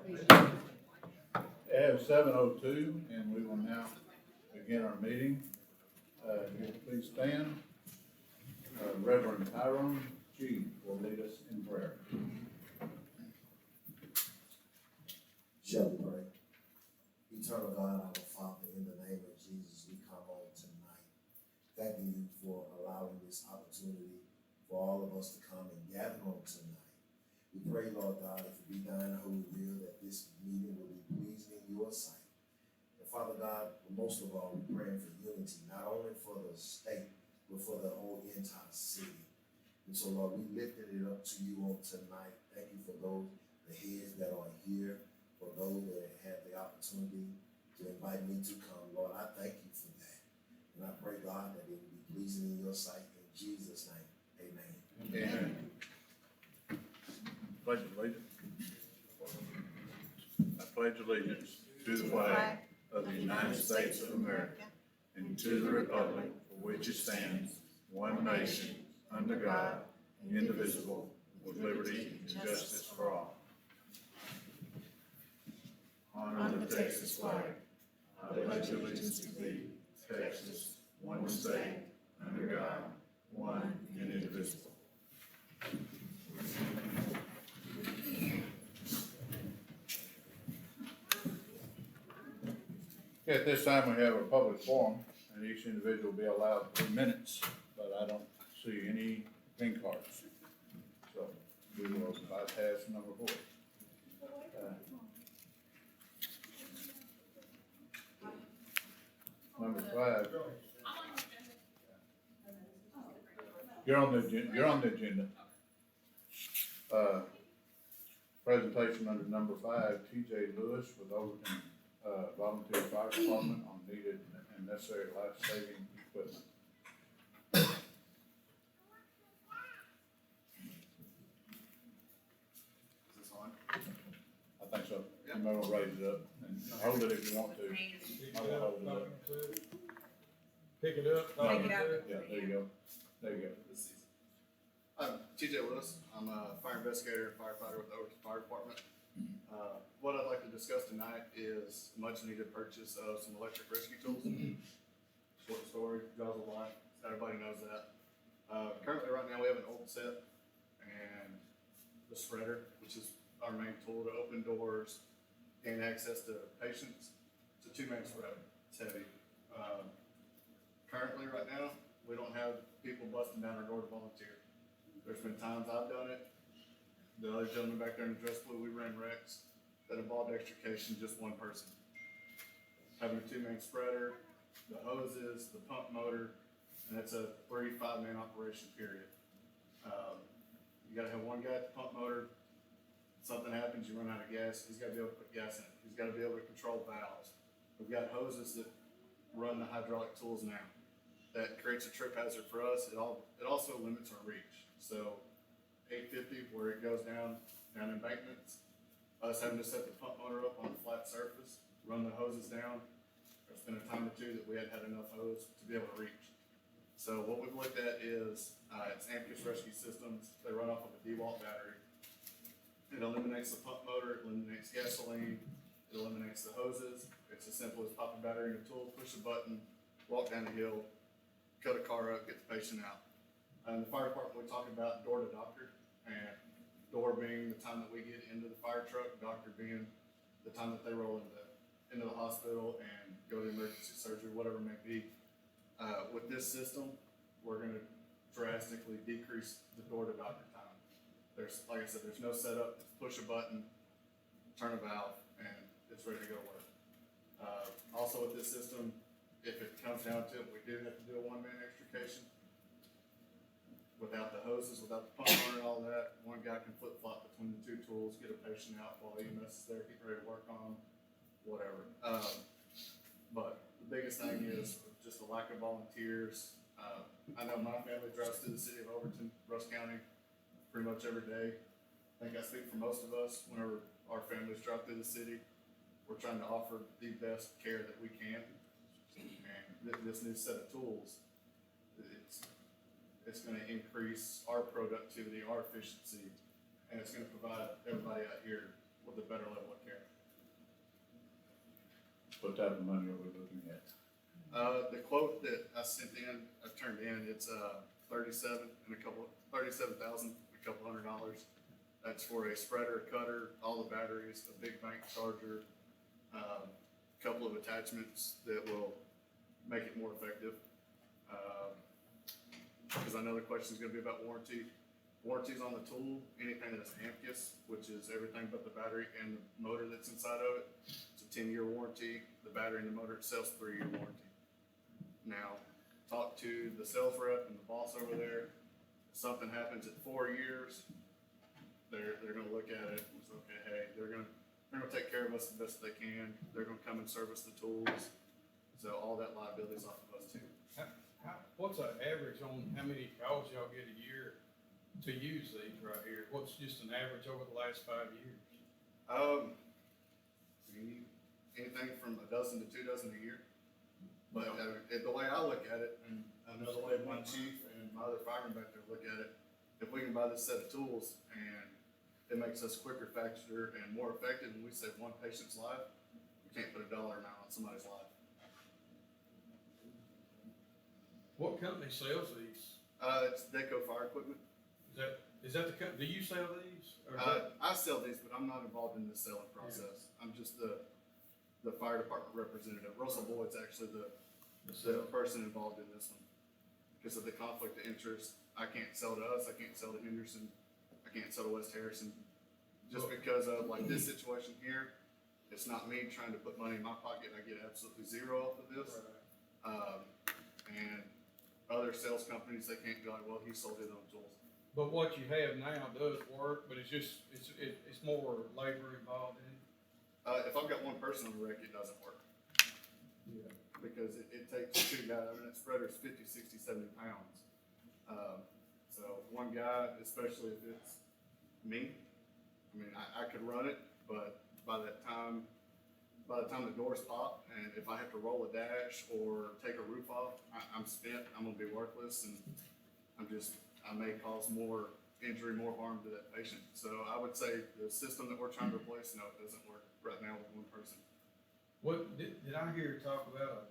At 7:02, and we will now begin our meeting. If you please stand. Reverend Tyrone G. will lead us in prayer. Shall we pray? Eternal God, our Father, in the name of Jesus, we come on tonight, thanking you for allowing this opportunity for all of us to come and gather on tonight. We pray, Lord God, if it be thine holy will, that this meeting will be pleasing in your sight. And Father God, most of all, we're praying for unity, not only for the state, but for the whole entire city. And so, Lord, we lifted it up to you on tonight. Thank you for those, the heads that are here, for those that had the opportunity to invite me to come. Lord, I thank you for that. And I pray, God, that it will be pleasing in your sight. In Jesus' name, amen. Amen. Pledge allegiance. I pledge allegiance to the flag of the United States of America and to the republic for which it stands, one nation, under God, indivisible, with liberty and justice for all. Honor the Texas flag. I pledge allegiance to thee, Texas, one state, under God, one and indivisible. Okay, at this time, we have a public forum, and each individual will be allowed 3 minutes, but I don't see any pink cards. So we will bypass number 4. Number 5. You're on the agenda. Presentation under number 5, T.J. Lewis with Overton Volunteer Fire Department on needed and necessary life-saving equipment. Is this on? I think so. You might want to raise it up and hold it if you want to. I will hold it up. Pick it up. No, yeah, there you go. There you go. This is easy. I'm TJ Lewis. I'm a fire investigator and firefighter with the Overton Fire Department. What I'd like to discuss tonight is a much needed purchase of some electric rescue tools. Short story, draws a line. Everybody knows that. Currently right now we have an old set and the spreader, which is our main tool to open doors, gain access to patients. It's a 2-man spreader. It's heavy. Currently right now, we don't have people busting down our door to volunteer. There's been times I've done it. The other gentleman back there in the dress blue, we ran wrecks that involved extrication, just one person. Having a 2-man spreader, the hoses, the pump motor, and it's a 3 5-man operation period. You gotta have one guy at the pump motor. Something happens, you run out of gas, he's gotta be able to put gas in it. He's gotta be able to control valves. We've got hoses that run the hydraulic tools now. That creates a trip hazard for us. It also limits our reach. So 850 where it goes down embankments, us having to set the pump motor up on a flat surface, run the hoses down. There's been a time or two that we hadn't had enough hose to be able to reach. So what we've looked at is it's Amicus Rescue Systems. They run off of a DeWalt battery. It eliminates the pump motor, it eliminates gasoline, it eliminates the hoses. It's as simple as pop a battery in a tool, push a button, walk down the hill, cut a car up, get the patient out. In the fire department, we talk about door to doctor, and door being the time that we get into the fire truck, doctor being the time that they roll into the hospital and go to emergency surgery, whatever it may be. With this system, we're going to drastically decrease the door to doctor time. There's, like I said, there's no setup. Just push a button, turn a valve, and it's ready to go to work. Also with this system, if it comes down to it, we do have to do a 1-man extrication. Without the hoses, without the pump motor and all that, one guy can flip-flop between the 2 tools, get a patient out while EMS is there, get ready to work on them, whatever. But the biggest thing is just the lack of volunteers. I know my family drives through the city of Overton, Rusk County, pretty much every day. I think I speak for most of us. Whenever our families drive through the city, we're trying to offer the best care that we can. And this new set of tools, it's going to increase our productivity, our efficiency, and it's going to provide everybody out here with a better level of care. What type of money are we looking at? The quote that I turned in, it's, 37,000, a couple $100. That's for a spreader, cutter, all the batteries, a big bank charger, couple of attachments that will make it more effective. Because I know the question is gonna be about warranty. Warranties on the tool, anything that's Amcus, which is everything but the battery and the motor that's inside of it, it's a 10-year warranty. The battery and the motor itself's 3-year warranty. Now, talk to the sales rep and the boss over there. If something happens at 4 years, they're gonna look at it and say, okay, hey, they're gonna take care of us the best they can. They're gonna come and service the tools. So all that liability is off of us too. What's the average on how many calls y'all get a year to use these right here? What's just an average over the last 5 years? Anything from a dozen to 2 dozen a year. But the way I look at it, and I know the way my chief and my other firemen back there look at it, if we can buy this set of tools and it makes us quicker, faster, and more effective, and we save one patient's life, we can't put a dollar amount on somebody's life. What company sells these? It's Deco Fire Equipment. Is that the company, do you sell these? Or is that- I sell these, but I'm not involved in the selling process. I'm just the fire department representative. Russell Boyd's actually the person involved in this one. Because of the conflict of interest, I can't sell to us, I can't sell to Henderson, I can't sell to West Harrison. Just because of like this situation here, it's not me trying to put money in my pocket, I get absolutely zero off of this. And other sales companies, they can't go like, well, he sold his own tools. But what you have now does work, but it's just, it's more labor involved in it. If I've got one person on the wreck, it doesn't work. Yeah. Because it takes 2 guys, I mean, that spreader's 50, 60, 70 pounds. So one guy, especially if it's me, I mean, I could run it, but by the time the doors pop, and if I have to roll a dash or take a roof off, I'm spent, I'm gonna be worthless, and I may cause more injury, more harm to that patient. So I would say the system that we're trying to replace, no, it doesn't work right now with one person. What, did I hear you talk about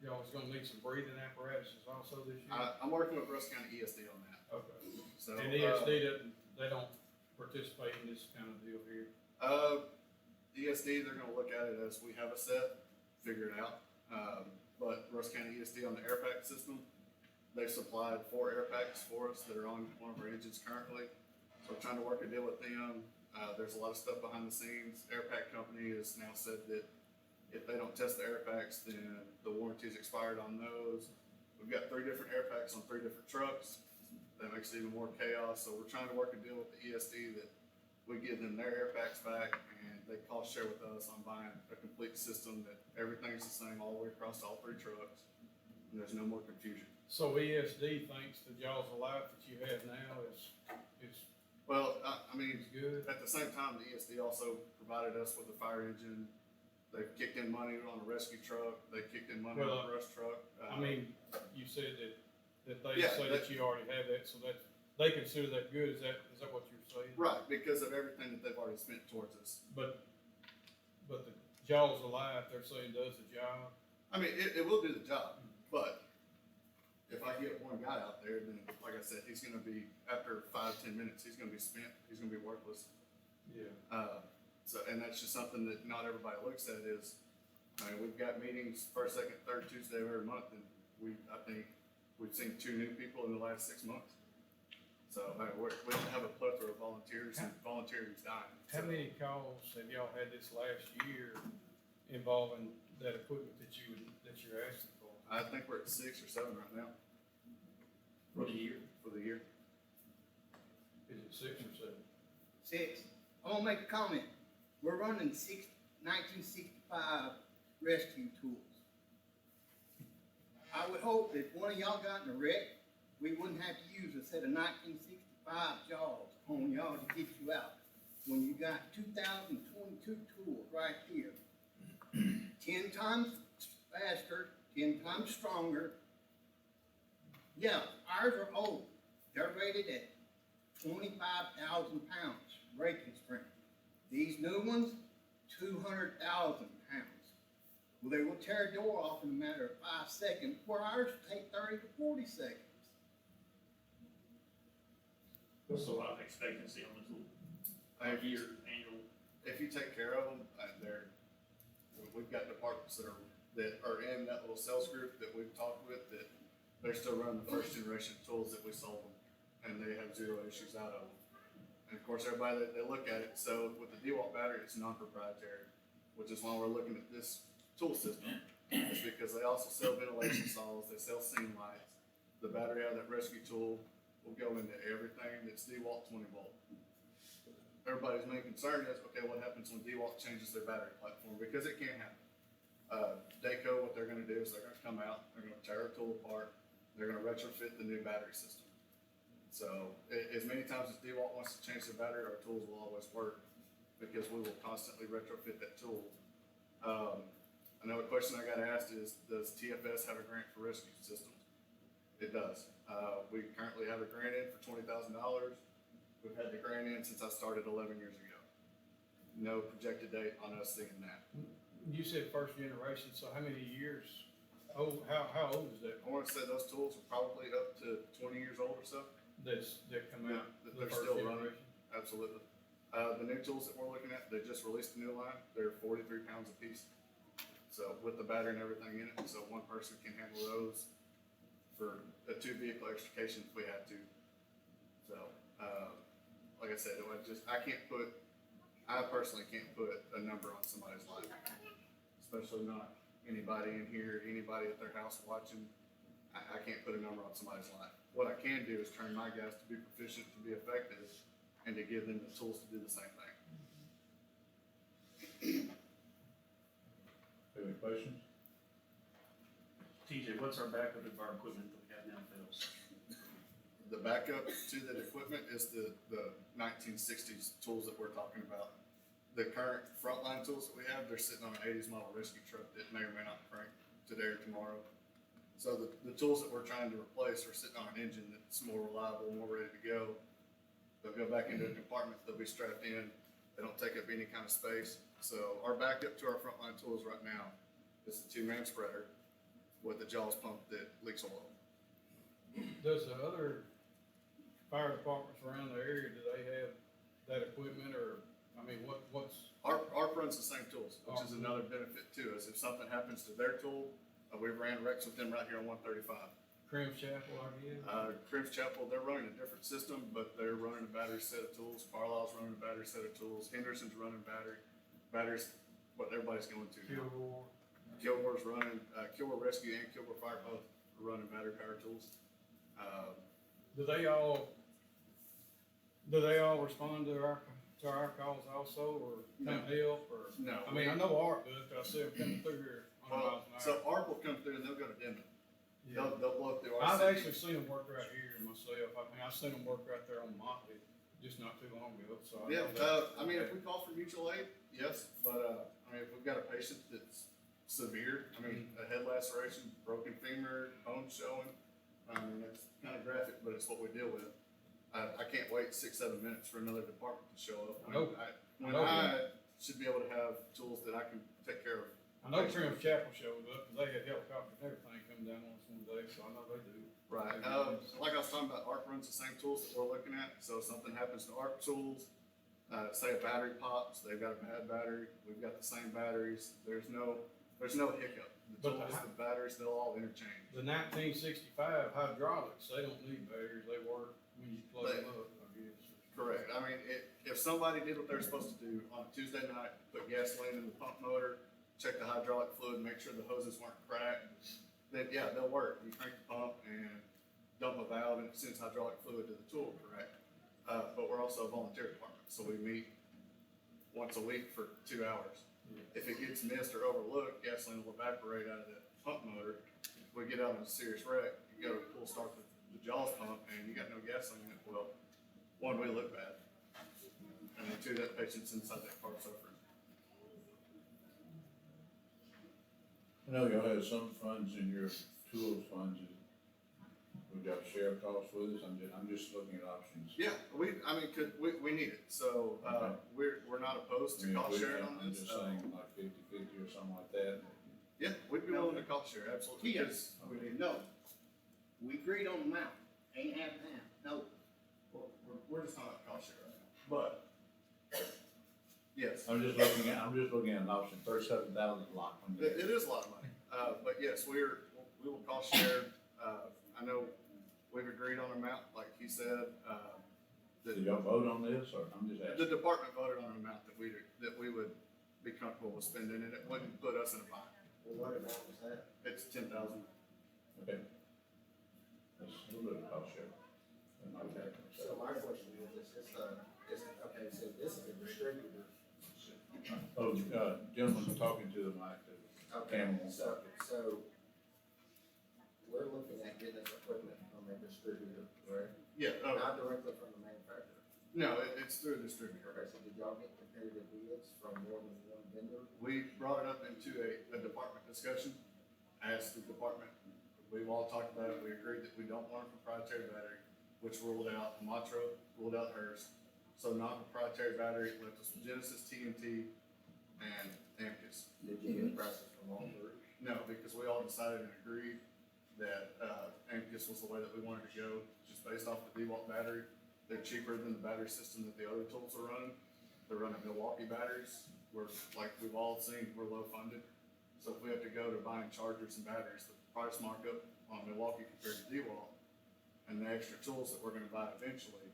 y'all was gonna need some breathing apparatuses also this year? I'm working with Russ County ESD on that. Okay. So, And ESD doesn't, they don't participate in this kind of deal here? ESD, they're gonna look at it as we have a set, figure it out. But Russ County ESD on the air pack system, they've supplied 4 air packs for us that are on one of our engines currently. So we're trying to work a deal with them. There's a lot of stuff behind the scenes. Air pack company has now said that if they don't test the air packs, then the warranty's expired on those. We've got 3 different air packs on 3 different trucks. That makes it even more chaos. So we're trying to work a deal with the ESD that we give them their air packs back and they cost share with us on buying a complete system that everything's the same all the way across all 3 trucks. And there's no more confusion. So ESD thinks the jaws of life that you have now is Well, I mean, good? at the same time, the ESD also provided us with a fire engine. They've kicked in money on a rescue truck. They kicked in money on a brush truck. I mean, you said that they Yeah, say that you already have that, so that, they consider that good, is that what you're saying? Right, because of everything that they've already spent towards us. But the jaws of life, they're saying does the job? I mean, it will do the job, but if I get one guy out there, then like I said, he's gonna be, after 5-10 minutes, he's gonna be spent, he's gonna be worthless. Yeah. And that's just something that not everybody looks at is, I mean, we've got meetings first, second, third Tuesday of every month, and I think we've seen 2 new people in the last 6 months. So, I mean, we have a plethora of volunteers, and volunteers dying. How many calls have y'all had this last year involving that equipment that you're asking for? I think we're at 6 or 7 right now. For the year? For the year. Is it 6 or 7? 6. I'm gonna make a comment. We're running 1965 rescue tools. I would hope that if one of y'all got in a wreck, we wouldn't have to use a set of 1965 jaws on y'all to get you out. When you got 2022 tools right here, 10 times faster, 10 times stronger. Yeah, ours are old. They're rated at 25,000 pounds breaking strength. These new ones, 200,000 pounds. Well, they will tear a door off in a matter of 5 seconds, where ours take 30 to 40 seconds. What's the life expectancy on the tool? If you, Year, annual? if you take care of them, we've got departments that are in that little sales group that we've talked with, that they're still running the first generation tools that we sold them, and they have zero issues out of them. And of course, everybody, they look at it, so with the DeWalt battery, it's non-proprietary, which is why we're looking at this tool system. It's because they also sell ventilation saws, they sell scene lights. The battery out of that rescue tool will go into everything that's DeWalt 20 volt. Everybody's main concern is, okay, what happens when DeWalt changes their battery platform? Because it can happen. Daco, what they're gonna do is they're gonna come out, they're gonna tear a tool apart, they're gonna retrofit the new battery system. So, as many times as DeWalt wants to change their battery, our tools will always work, because we will constantly retrofit that tool. I know a question I got asked is, does TFS have a grant for rescue systems? It does. We currently have a grant in for $20,000. We've had the grant in since I started 11 years ago. No projected date on us seeing that. You said first generation, so how many years, how old is that, I want to say those tools are probably up to 20 years old or so. that come out, That the they're first still running. generation? Absolutely. The new tools that we're looking at, they just released a new line. They're 43 pounds a piece. So with the battery and everything in it, so one person can handle those for a 2-vehicle extrication if we had to. So, like I said, I personally can't put a number on somebody's life. Especially not anybody in here, anybody at their house watching. I can't put a number on somebody's life. What I can do is train my guys to be proficient, to be effective, and to give them the tools to do the same thing. Any questions? TJ, what's our backup if our equipment that we have now fails? The backup to that equipment is the 1960s tools that we're talking about. The current frontline tools that we have, they're sitting on an 80s model rescue truck that may or may not crank today or tomorrow. So the tools that we're trying to replace are sitting on an engine that's more reliable, more ready to go. They'll go back into a compartment, they'll be strapped in, they don't take up any kind of space. So our backup to our frontline tools right now is the 2-man spreader with the Jaws pump that leaks oil. Does the other fire departments around the area, do they have that equipment, or, I mean, what's, Our runs the same tools, which is another benefit too, is if something happens to their tool, we ran wrecks with them right here on 135. Crim Chapel, I guess? Crims Chapel, they're running a different system, but they're running a battery set of tools. Carlisle's running a battery set of tools. Henderson's running batteries, what everybody's going to now. Kilgore? Kilgore's running, Kilgore Rescue and Kilgore Fire both are running battery powered tools. Do they all respond to our calls also, or come help, or? No. I mean, I know Art does, 'cause I see them coming through here on miles an hour. So ARP will come through and they'll go to Denver. Yeah. They'll blow up the RC. I've actually seen them work right here myself. I mean, I've seen them work right there on Motley just not too long ago, so. I Yeah, know that. I mean, if we call for mutual aid, yes, but, I mean, if we've got a patient that's severe, I mean, a head laceration, broken femur, bone showing, I mean, it's kind of graphic, but it's what we deal with. I can't wait 6-7 minutes for another department to show up. Nope. When Nope. I should be able to have tools that I can take care of. I know Trim Chapel showed up, 'cause they had helicopters and everything come down on us one day, so I know they do. Right, like I was talking about, ARP runs the same tools that we're looking at, so if something happens to ARP tools, say a battery pops, they've got a bad battery, we've got the same batteries, there's no hiccup. The But the tools, hy- the batteries, they'll all interchange. The 1965 hydraulics, they don't need batteries, they work when you plug them up, I guess. Correct, I mean, if somebody did what they're supposed to do on a Tuesday night, put gasoline in the pump motor, check the hydraulic fluid, make sure the hoses weren't cracked, then yeah, they'll work. You crank the pump and dump a valve and it sends hydraulic fluid to the tool, correct? But we're also a volunteer department, so we meet once a week for 2 hours. Yeah. If it gets missed or overlooked, gasoline will evaporate out of that pump motor. If we get out in a serious wreck, you go to full start the Jaws pump and you got no gasoline in it, well, one, we look bad. And then two, that patient's inside that car suffering. I know y'all have some funds in your tools funds, we've got share costs with us, I'm just looking at options. Yeah, we need it, so, we're not opposed I to mean, cost sharing on I'm this. just saying like 50/50 or something like that. Yeah, we'd be willing to cost share, absolutely, Here, because we didn't know. We agreed on the amount, ain't half and half, no. we're just not at cost share right now, but, yes. I'm just looking at an option, 37,000 lot. It is a lot of money, but yes, we will cost share, I know we've agreed on an amount, like he said, Did y'all vote on this, or I'm just the asking? department voted on an amount that we would be comfortable with spending, and it wouldn't put us in a bind. Well, what amount was that? It's 10,000. Okay. That's a little bit of cost share. Okay, so my question is, okay, so this is a distributor. Oh, gentlemen talking to the mic. Okay, Camel. so we're looking at getting this equipment from a distributor, right? Yeah, Not directly from the manufacturer. no, it's through a distributor. Okay, so did y'all get competitive bids from more than one vendor? We brought it up into a department discussion, asked the department, we've all talked about it, we agreed that we don't want a proprietary battery, which ruled out Matro, ruled out hers. So non-proprietary battery left us with Genesis, TNT, and Amicus. Did you get prices from all three? No, because we all decided and agreed that, Amicus was the way that we wanted to go, just based off the DeWalt battery. They're cheaper than the battery system that the other tools are running. They're running Milwaukee batteries, we're, like we've all seen, we're low funded. So if we have to go to buying chargers and batteries, the price markup on Milwaukee compared to DeWalt, and the extra tools that we're gonna buy eventually,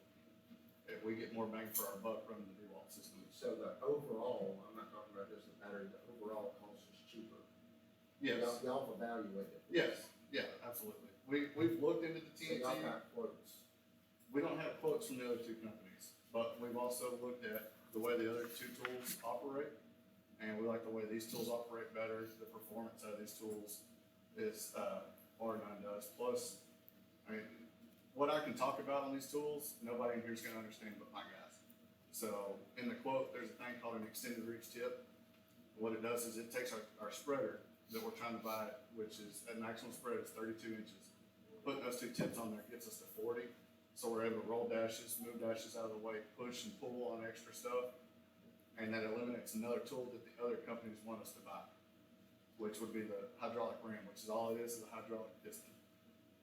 if we get more bang for our buck running the DeWalt system. So the overall, I'm not talking about just the battery, the overall cost is cheaper. Yes, Y'all have evaluated. yes, yeah, absolutely. We've looked into the So y'all TNT. got quotes. We don't have quotes from the other two companies, but we've also looked at the way the other two tools operate. And we like the way these tools operate better, the performance out of these tools is, R9 does. Plus, I mean, what I can talk about on these tools, nobody in here is gonna understand but my guys. So, in the quote, there's a thing called an extended reach tip. What it does is it takes our spreader that we're trying to buy, which is, at maximum spread is 32 inches. Putting those two tips on there gets us to 40. So we're able to roll dashes, move dashes out of the way, push and pull on extra stuff. And that eliminates another tool that the other companies want us to buy, which would be the hydraulic ram, which is all it is a hydraulic piston.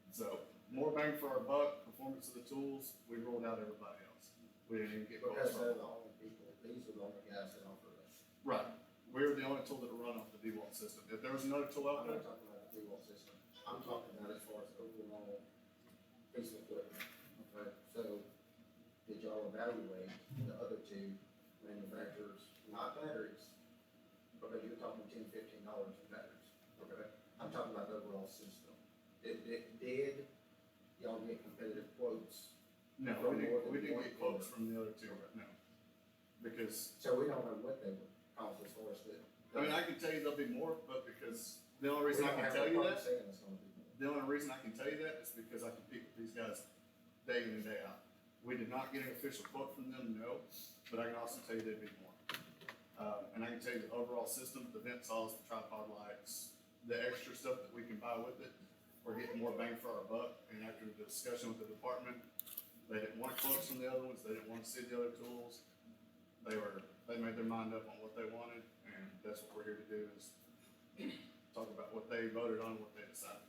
So more bang for our buck, performance of the tools, we ruled out everybody else. We didn't even get Because quotes they're from the only people, these are the only guys that offer this. Right, we're the only tool that will run off the DeWalt system. If there was another tool out I'm there, not talking about the DeWalt system. I'm talking about as far as overall piece of equipment. Okay, so did y'all evaluate the other two manufacturers, not batteries? Because you're talking $10-15 in batteries, okay? I'm talking about the overall system. Did y'all get competitive quotes? no, From more than we didn't one get quotes vendor. from the other two, no. Because, So we don't know what they would cost as far as the. I mean, I can tell you there'll be more, but because, the only We reason I don't can have tell a you quote that, saying it's gonna be more. the only reason I can tell you that is because I compete with these guys day in and day out. We did not get an official quote from them, no, but I can also tell you they'd be more. And I can tell you the overall system, the vent saws, the tripod lights, the extra stuff that we can buy with it, we're getting more bang for our buck. And after the discussion with the department, they didn't want quotes from the other ones, they didn't want to see the other tools. They made their mind up on what they wanted, and that's what we're here to do is talk about what they voted on, what they decided.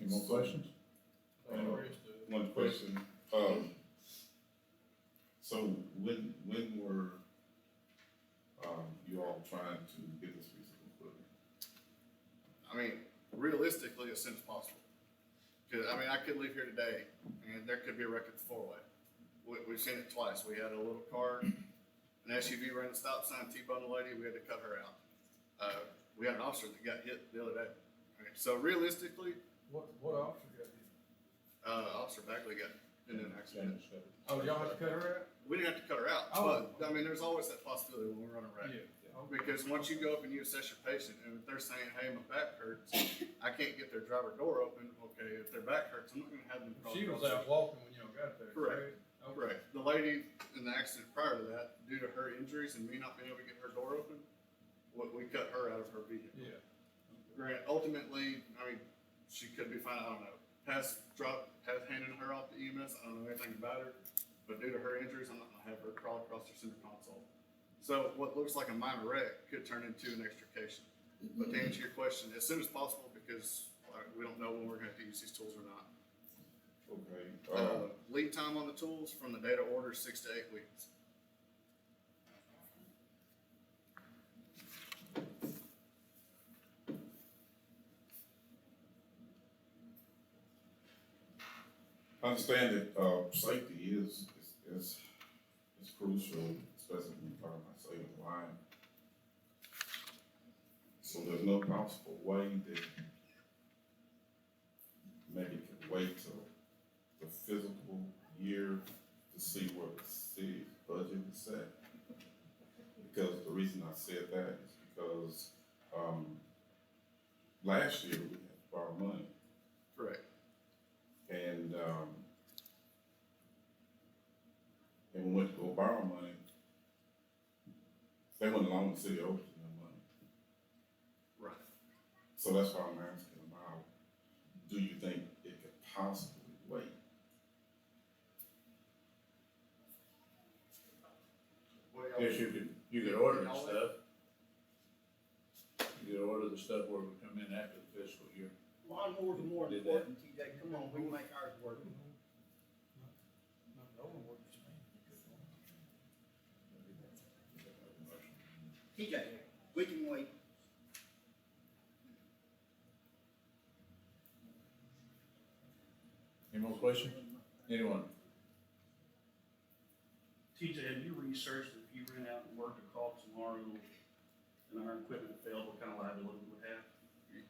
Any more questions? One question, so when were, you all trying to get this piece of equipment? I mean, realistically, as soon as possible. Cause, I mean, I could leave here today and there could be a wreck at the four-way. We've seen it twice. We had a little car, an SUV ran a stop sign, T-boned a lady, we had to cut her out. We had an officer that got hit the other day. I mean, so realistically, What officer got you? Officer Bagley got in an accident. Oh, y'all have to cut her out? We didn't have to cut her out, Oh. but, I mean, there's always that possibility when we run a wreck. Because once you go up and you assess your patient, and if they're saying, hey, my back hurts, I can't get their driver door open, okay, if their back hurts, I'm not gonna have them. cross She was the road. out walking when y'all got there. Correct. Okay. Correct. The lady in the accident prior to that, due to her injuries and me not being able to get her door open, we cut her out of her vehicle. Yeah. Grant, ultimately, I mean, she could be fine, I don't know. has handed her off to EMS. I don't know anything about her, but due to her injuries, I'm not gonna have her crawl across her center console. So what looks like a minor wreck could turn into an extrication. But to answer your question, as soon as possible, because we don't know when we're gonna have to use these tools or not. Okay, Lead time on the tools from the data order is 6 to 8 weeks. I understand that, safety is crucial, especially when you're talking about saving a life. So there's no possible way that maybe could wait till the physical year to see where the city's budget is set. Because the reason I said that is because, last year we had to borrow money. Correct. And we went to go borrow money. They wouldn't loan the city over to no money. Right. So that's why I'm asking about, do you think it could possibly wait? Yes, you could order the stuff. You could order the stuff where it would come in after the fiscal year. Lawnmowers are more Did that. important, TJ, come on, we can make ours work. TJ, we can wait. Any more questions? Anyone? TJ, have you researched if you ran out and worked a call tomorrow and our equipment failed, what kind of liability we would have?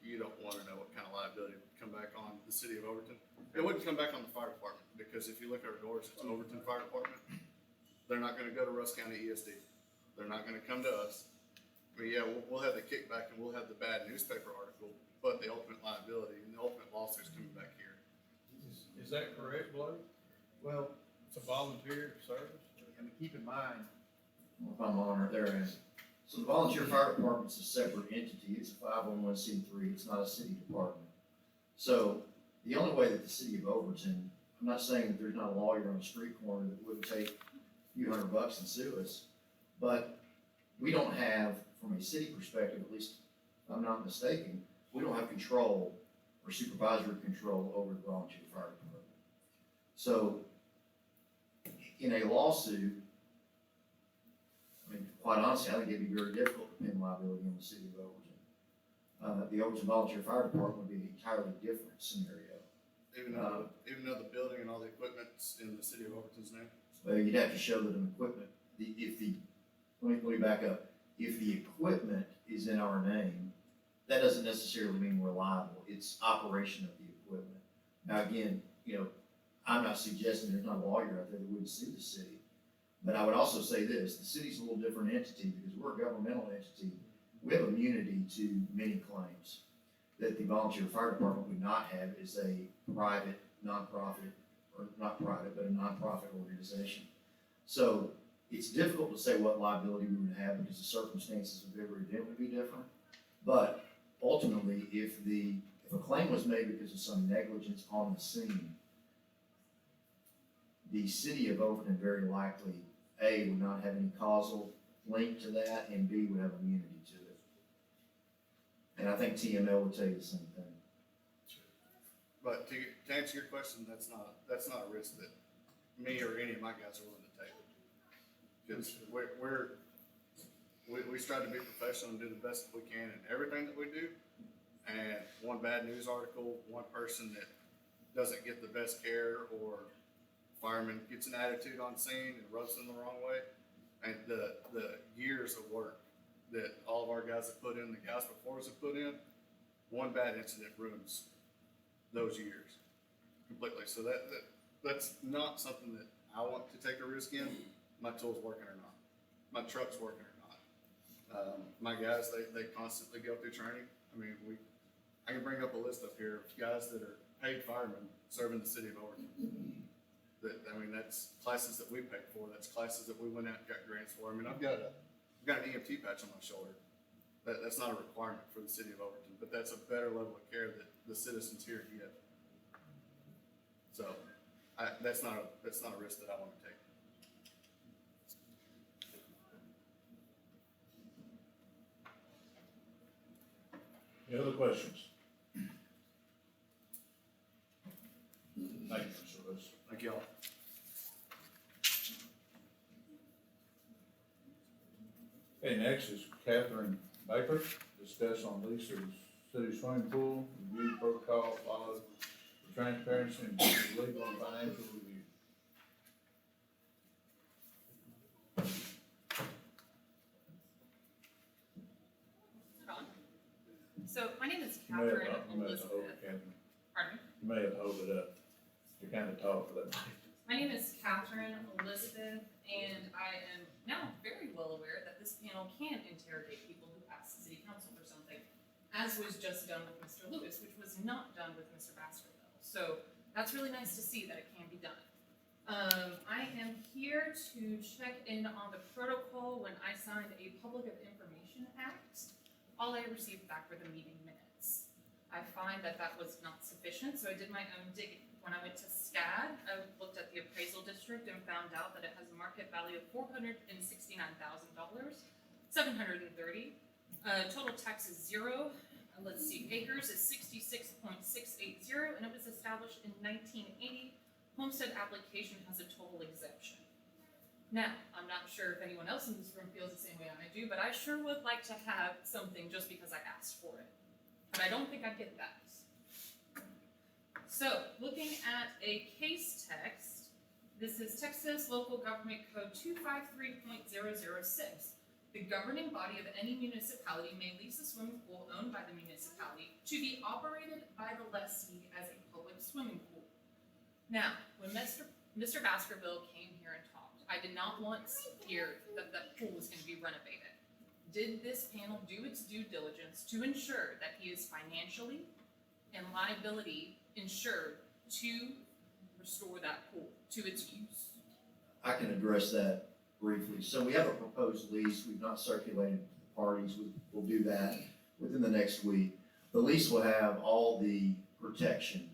You don't wanna know what kind of liability would come back on the city of Overton. It wouldn't come back on the fire department, because if you look at our doors, it's Overton Fire Department. They're not gonna go to Russ County ESD. They're not gonna come to us. I mean, yeah, we'll have the kickback and we'll have the bad newspaper article, but the ultimate liability and the ultimate lawsuit's coming back here. Is that correct, Blake? Well, It's a volunteer service? I mean, keep in mind, If I'm on their end. So the volunteer fire department's a separate entity, it's a 501c3. It's not a city department. So the only way that the city of Overton, I'm not saying that there's not a lawyer on the street corner that wouldn't take a few $100 and sue us, but we don't have, from a city perspective, at least if I'm not mistaken, we don't have control or supervisory control over the volunteer fire department. So in a lawsuit, I mean, quite honestly, I think it'd be very difficult to pin liability on the city of Overton. The Overton Volunteer Fire Department would be an entirely different scenario. Even though the building and all the equipment's in the city of Overton's name. You'd have to show that an equipment, let me back up. If the equipment is in our name, that doesn't necessarily mean we're liable. It's operation of the equipment. Now, again, I'm not suggesting there's not a lawyer out there that wouldn't sue the city. But I would also say this, the city's a little different entity because we're a governmental entity. We have immunity to many claims that the volunteer fire department would not have as a private, nonprofit, or not private, but a nonprofit organization. So it's difficult to say what liability we would have because the circumstances of every event would be different. But ultimately, if a claim was made because of some negligence on the scene, the city of Overton very likely, A, would not have any causal link to that, and B, would have immunity to it. And I think TML would tell you the same thing. But to answer your question, that's not a risk that me or any of my guys are willing to take. Because we strive to be professional and do the best that we can in everything that we do. And one bad news article, one person that doesn't get the best care, or fireman gets an attitude on scene and rubs them the wrong way, and the years of work that all of our guys have put in, the guys before us have put in, one bad incident ruins those years completely. So that's not something that I want to take a risk in. My tool's working or not, my truck's working or not. My guys, they constantly go through training. I mean, I can bring up a list up here of guys that are paid firemen serving the city of Overton. That's classes that we paid for. That's classes that we went out and got grants for. I mean, I've got an EMT patch on my shoulder. That's not a requirement for the city of Overton, but that's a better level of care that the citizens here get. So, that's not a risk that I wanna take. Any other questions? Thank you, Mr. Lewis. Thank y'all. Okay, next is Catherine Baker, discuss on lease of city swimming pool, review protocol, follow for transparency and legal and financial review. So my name is You may have Catherine to hold Elizabeth. it, Catherine. Pardon me. You may have to hold it up. You're kind of tall for that. My name is Catherine Elizabeth, and I am now very well aware that this panel can interrogate people who ask the city council for something, as was just done with Mr. Lewis, which was not done with Mr. Baskerville. So that's really nice to see that it can be done. I am here to check in on the protocol when I signed a Public of Information Act. All I received back were the meeting minutes. I find that that was not sufficient, so I did my own digging. When I went to SCAD, I looked at the appraisal district and found out that it has a market value of $469,000, 730. Total tax is 0. Let's see, acres is 66.680, and it was established in 1980. Homestead application has a total exemption. Now, I'm not sure if anyone else in this room feels the same way I do, but I sure would like to have something just because I asked for it. But I don't think I'd get that. So, looking at a case text, this is Texas Local Government Code 253.006. The governing body of any municipality may lease a swimming pool owned by the municipality to be operated by the lessee as a public swimming pool. Now, when Mr. Baskerville came here and talked, I did not once hear that the pool was going to be renovated. Did this panel do its due diligence to ensure that he is financially and liability insured to restore that pool to its use? I can address that briefly. So we have a proposed lease. We've not circulated to the parties. We'll do that within the next week. The lease will have all the protection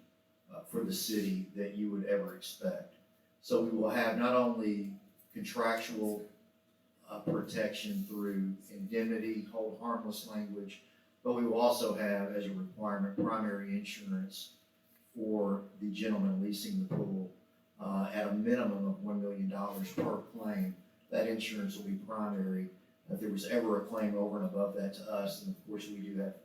for the city that you would ever expect. So we will have not only contractual protection through indemnity, hold harmless language, but we will also have as a requirement primary insurance for the gentleman leasing the pool at a minimum of $1 million per claim. That insurance will be primary. If there was ever a claim over and above that to us, then of course we do have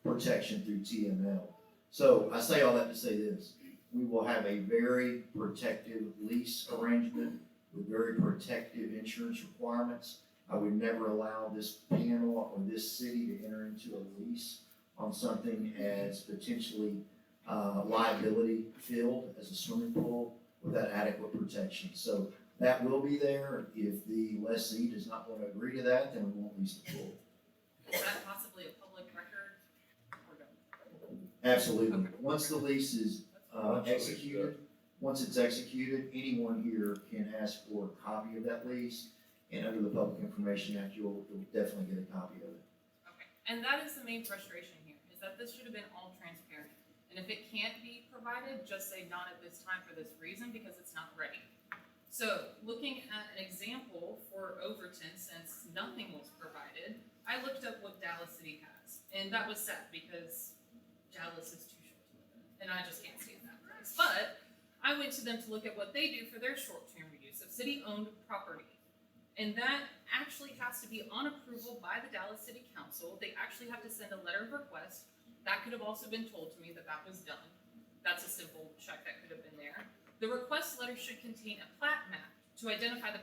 protection through TML. So I say all that to say this: we will have a very protective lease arrangement with very protective insurance requirements. I would never allow this panel or this city to enter into a lease on something as potentially liability filled as a swimming pool without adequate protection. So that will be there. If the lessee does not want to agree to that, then we won't lease the pool. Is that possibly a public record? Or no? Absolutely. Once the lease is executed, once it's executed, anyone here can ask for a copy of that lease, and under the Public Information Act, you'll definitely get a copy of it. Okay, and that is the main frustration here, is that this should have been all transparent. And if it can't be provided, just say not at this time for this reason, because it's not ready. So, looking at an example for Overton, since nothing was provided, I looked up what Dallas City has. And that was sad, because Dallas is too short to live in, and I just can't stand that place. But I went to them to look at what they do for their short-term use of city-owned property. And that actually has to be on approval by the Dallas City Council. They actually have to send a letter of request. That could have also been told to me that that was done. That's a simple check that could have been there. The request letter should contain a plat map to identify the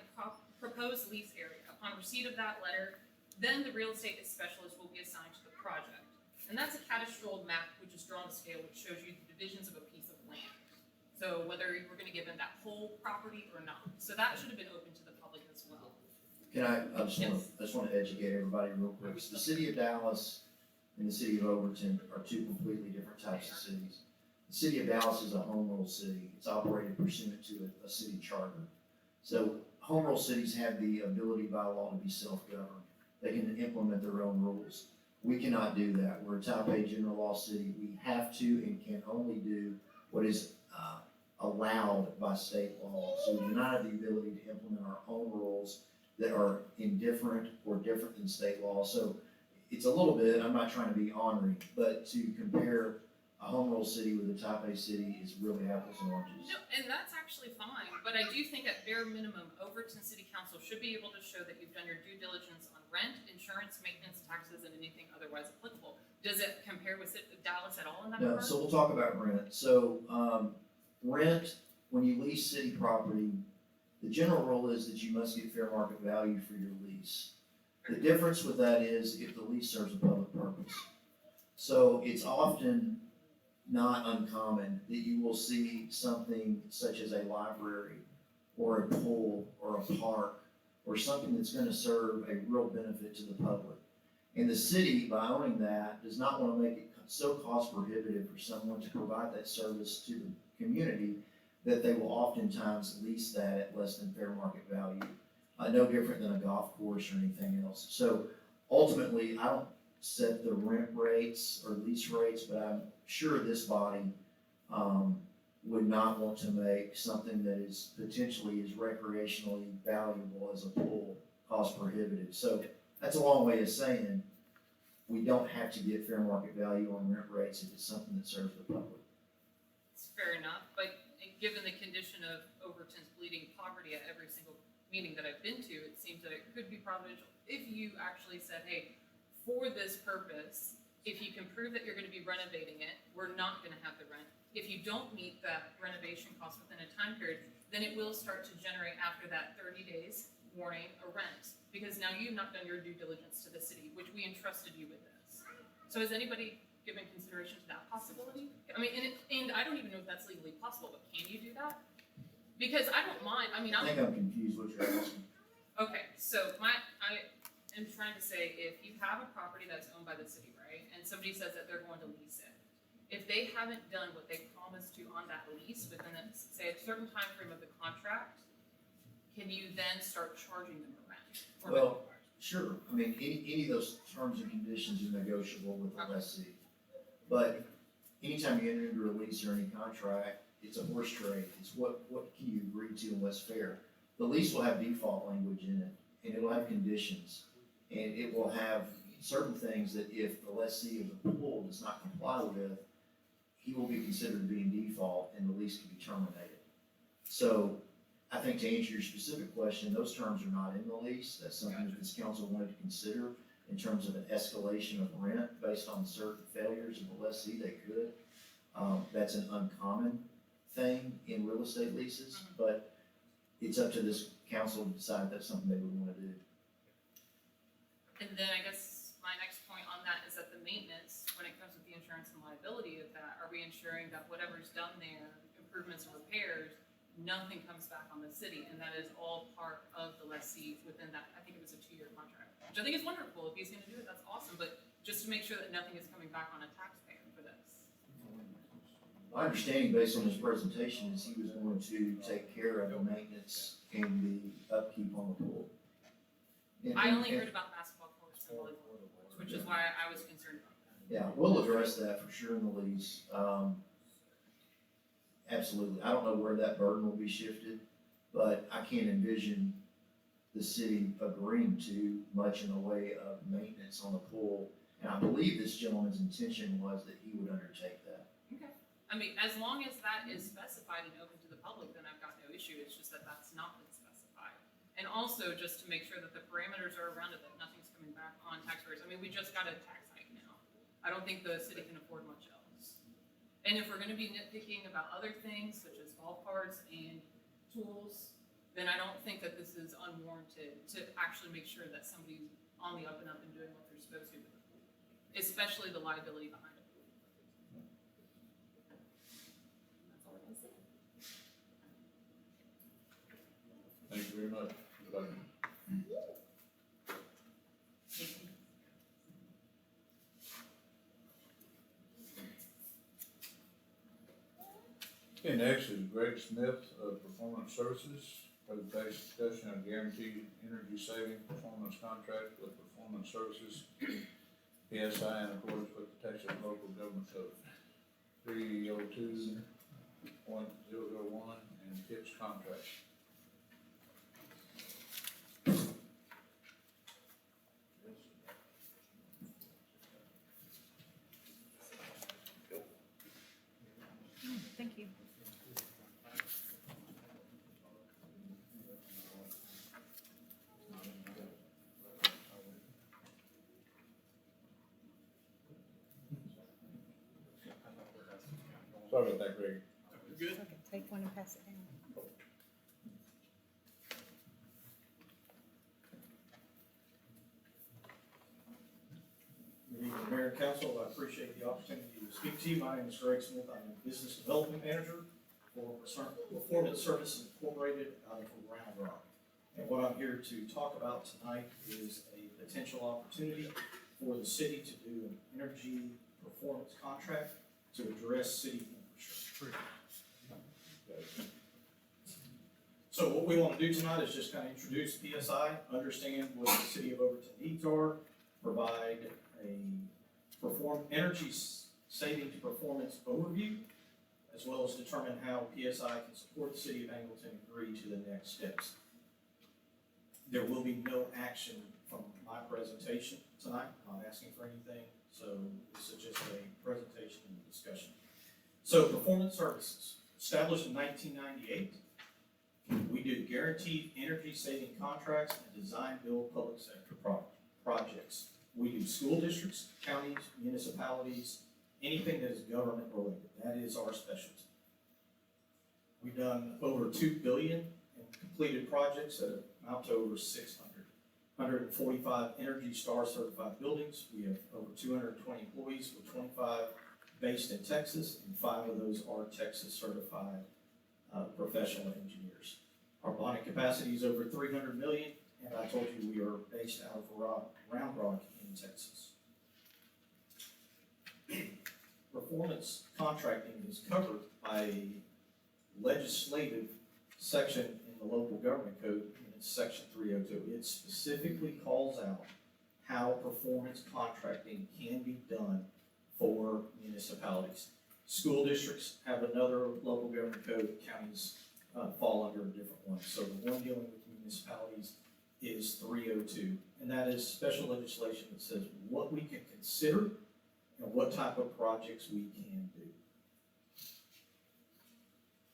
proposed lease area. Upon receipt of that letter, then the real estate specialist will be assigned to the project. And that's a cadastral map, which is drawn to scale, which shows you the divisions of a piece of land. So whether we're gonna give them that whole property or not. So that should have been open to the public as well. Can I just want to educate everybody real quick. The city of Dallas and the city of Overton are two completely different types of cities. The city of Dallas is a home rule city. It's operated pursuant to a city charter. So home rule cities have the ability by law to be self-governed. They can implement their own rules. We cannot do that. We're a type A general law city. We have to and can only do what is allowed by state law. So we do not have the ability to implement our own rules that are indifferent or different than state law. So it's a little bit, I'm not trying to be ornery, but to compare a home rule city with a type A city is really apples and oranges. No, and that's actually fine, but I do think at bare minimum, Overton City Council should be able to show that you've done your due diligence on rent, insurance, maintenance, taxes, and anything otherwise applicable. Does it compare with Dallas at all in that No, regard? so we'll talk about rent. So, rent, when you lease city property, the general rule is that you must get fair market value for your lease. The difference with that is if the lease serves a public purpose. So it's often not uncommon that you will see something such as a library or a pool or a park or something that's gonna serve a real benefit to the public. And the city, by owning that, does not wanna make it so cost prohibitive for someone to provide that service to the community that they will oftentimes lease that at less than fair market value. No different than a golf course or anything else. So ultimately, I don't set the rent rates or lease rates, but I'm sure this body, would not want to make something that is potentially as recreationally valuable as a pool cost prohibitive. So that's a long way of saying, we don't have to get fair market value on rent rates if it's something that serves the public. It's fair enough, but given the condition of Overton's bleeding poverty at every single meeting that I've been to, it seems that it could be providential if you actually said, hey, for this purpose, if you can prove that you're gonna be renovating it, we're not gonna have the rent. If you don't meet that renovation cost within a time period, then it will start to generate after that 30 days warning a rent. Because now you've not done your due diligence to the city, which we entrusted you with this. So has anybody given consideration to that possibility? I mean, and I don't even know if that's legally possible, but can you do that? Because I don't mind, I mean, I think I'm confused what you're asking. okay, so I am trying to say, if you have a property that's owned by the city, right, and somebody says that they're going to lease it, if they haven't done what they promised to on that lease within, say, a certain time frame of the contract, can you then start charging them a rent? Or Well, no? sure, I mean, any of those terms and conditions are negotiable with the lessee. But anytime you enter into a lease or any contract, it's a horse trade, it's what can you agree to and what's fair. The lease will have default language in it, and it'll have conditions, and it will have certain things that if the lessee of the pool does not comply with, he will be considered to be in default and the lease can be terminated. So I think to answer your specific question, those terms are not in the lease. That's something that this council wanted to consider in terms of an escalation of rent based on certain failures of the lessee, they could. That's an uncommon thing in real estate leases, but it's up to this council to decide if that's something they would wanna do. And then I guess my next point on that is that the maintenance, when it comes with the insurance and liability of that, are we ensuring that whatever's done there, improvements and repairs, nothing comes back on the city, and that is all part of the lessee within that, I think it was a 2-year contract, which I think is wonderful. If he's gonna do it, that's awesome, but just to make sure that nothing is coming back on a taxpayer for this. My understanding based on his presentation is he was going to take care of the maintenance and the upkeep on the pool. I only heard about basketball courts and volleyball courts, which is why I was concerned about that. Yeah, we'll address that for sure in the lease. Absolutely. I don't know where that burden will be shifted, but I can't envision the city agreeing to much in the way of maintenance on the pool. And I believe this gentleman's intention was that he would undertake that. Okay. I mean, as long as that is specified and open to the public, then I've got no issue. It's just that that's not been specified. And also just to make sure that the parameters are around it, that nothing's coming back on taxpayers. I mean, we just got a tax hike now. I don't think the city can afford much else. And if we're gonna be nitpicking about other things such as golf carts and tools, then I don't think that this is unwarranted to actually make sure that somebody's on the up and up and doing what they're supposed to with the pool, especially the liability behind it. That's all I can say. Thank you very much. Okay, next is Greg Smith of Performance Services, presentation discussion on guaranteed energy saving performance contract with Performance Services, PSI in accordance with the Texas Local Government Code 302. .001 and tips contract. Thank you. Sorry about that, Greg. Good. Okay, take one and pass it down. Good evening, Mayor and Council. I appreciate the opportunity to speak to you. My name is Greg Smith. I'm a Business Development Manager for Performance Services Incorporated out of Round Rock. And what I'm here to talk about tonight is a potential opportunity for the city to do an energy performance contract to address city infrastructure. So what we want to do tonight is just kind of introduce PSI, understand what the city of Overton needs are, provide a energy savings performance overview, as well as determine how PSI can support the city of Angleton and agree to the next steps. There will be no action from my presentation tonight. I'm not asking for anything, so this is just a presentation and discussion. So performance services, established in 1998. We do guaranteed energy saving contracts and design build public sector projects. We do school districts, counties, municipalities, anything that is government related. That is our specialty. We've done over $2 billion in completed projects that amount to over 145 Energy Star certified buildings. We have over 220 employees, with 25 based in Texas, and 5 of those are Texas certified professional engineers. Our bonding capacity is over 300 million, and I told you we are based out of Round Rock in Texas. Performance contracting is covered by a legislative section in the local government code, and it's section 302. It specifically calls out how performance contracting can be done for municipalities. School districts have another local government code, counties fall under a different one. So the one dealing with municipalities is 302, and that is special legislation that says what we can consider and what type of projects we can do.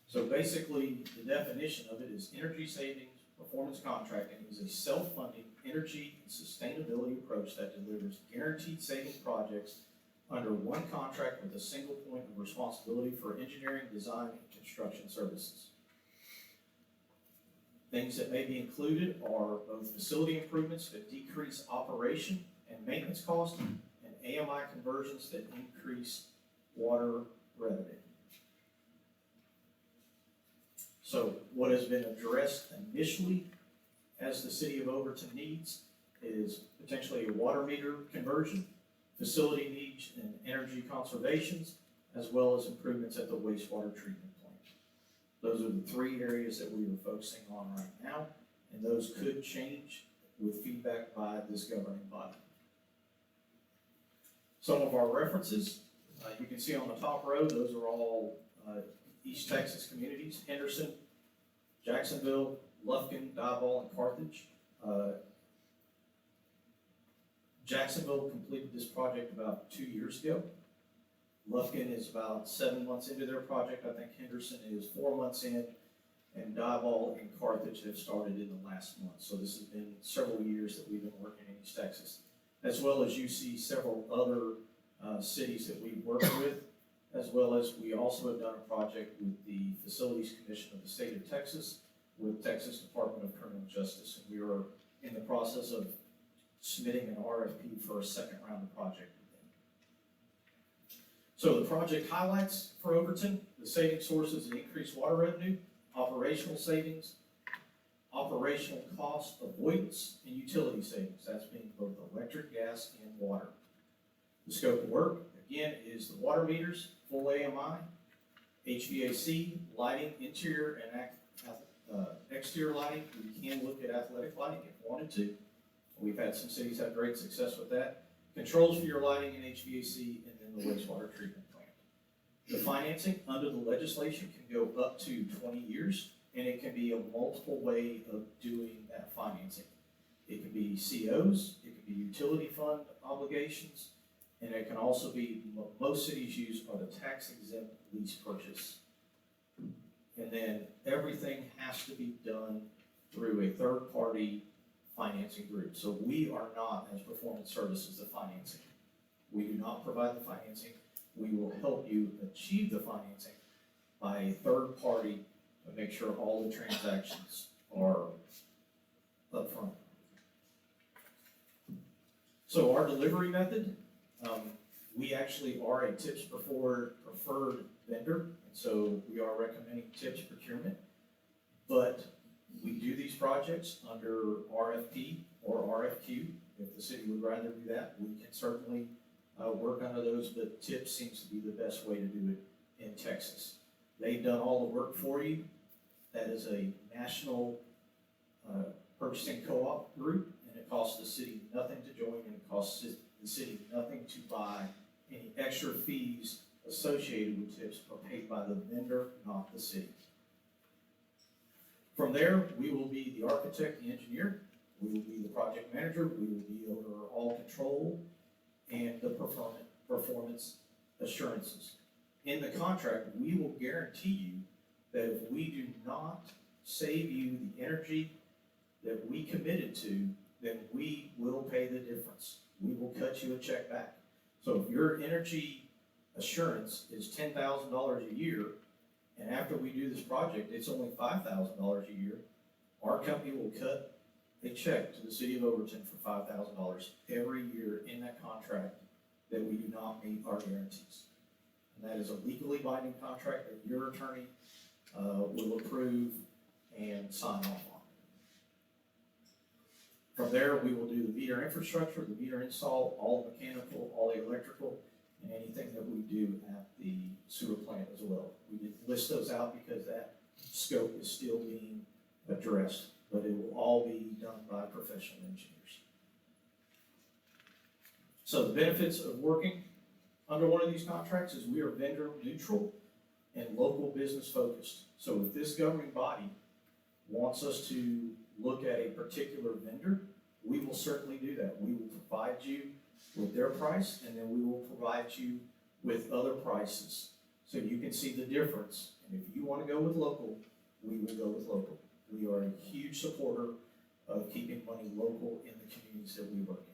So basically, the definition of it is energy savings performance contracting is a self-funding energy and sustainability approach that delivers guaranteed saving projects under one contract with a single point of responsibility for engineering, design, and construction services. Things that may be included are both facility improvements that decrease operation and maintenance costs, and AMI conversions that increase water revenue. So what has been addressed initially as the city of Overton needs is potentially a water meter conversion, facility needs and energy conservations, as well as improvements at the wastewater treatment plant. Those are the 3 areas that we are focusing on right now, and those could change with feedback by this governing body. Some of our references, you can see on the top row, those are all East Texas communities: Henderson, Jacksonville, Lufkin, Diboll, and Carthage. Jacksonville completed this project about 2 years ago. Lufkin is about 7 months into their project. I think Henderson is 4 months in, and Diboll and Carthage have started in the last month. So this has been several years that we've been working in East Texas, as well as you see several other cities that we've worked with, as well as we also have done a project with the Facilities Commission of the state of Texas, with Texas Department of Criminal Justice, and we are in the process of submitting an RFP for a second round of project with them. So the project highlights for Overton: the saving sources and increased water revenue, operational savings, operational cost avoidance, and utility savings. That's being both electric, gas, and water. The scope of work, again, is the water meters, full AMI, HVAC, lighting, interior and exterior lighting. We can look at athletic lighting if we wanted to. We've had some cities have great success with that. Controls for your lighting and HVAC, and then the wastewater treatment plant. The financing under the legislation can go up to 20 years, and it can be a multiple way of doing that financing. It can be COs, it can be utility fund obligations, and it can also be, what most cities use are the tax exempt lease purchase. And then everything has to be done through a third party financing group. So we are not, as Performance Services, the financing. We do not provide the financing. We will help you achieve the financing by a third party to make sure all the transactions are upfront. So our delivery method, we actually are a TIPS preferred vendor, and so we are recommending TIPS procurement. But we do these projects under RFP or RFQ. If the city would rather do that, we can certainly work under those, but TIPS seems to be the best way to do it in Texas. They've done all the work for you. That is a national purchasing co-op group, and it costs the city nothing to join, and it costs the city nothing to buy. Any extra fees associated with TIPS are paid by the vendor, not the city. From there, we will be the architect, the engineer, we will be the project manager, we will be over all control and the performance assurances. In the contract, we will guarantee you that if we do not save you the energy that we committed to, then we will pay the difference. We will cut you a check back. So if your energy assurance is $10,000 a year, and after we do this project, it's only $5,000 a year, our company will cut a check to the city of Overton for $5,000 every year in that contract that we do not meet our guarantees. And that is a legally binding contract that your attorney will approve and sign off on. From there, we will do the meter infrastructure, the meter install, all the mechanical, all the electrical, and anything that we do at the sewer plant as well. We did list those out because that scope is still being addressed, but it will all be done by professional engineers. So the benefits of working under one of these contracts is we are vendor neutral and local business focused. So if this governing body wants us to look at a particular vendor, we will certainly do that. We will provide you with their price, and then we will provide you with other prices so you can see the difference. And if you want to go with local, we will go with local. We are a huge supporter of keeping money local in the communities that we work in.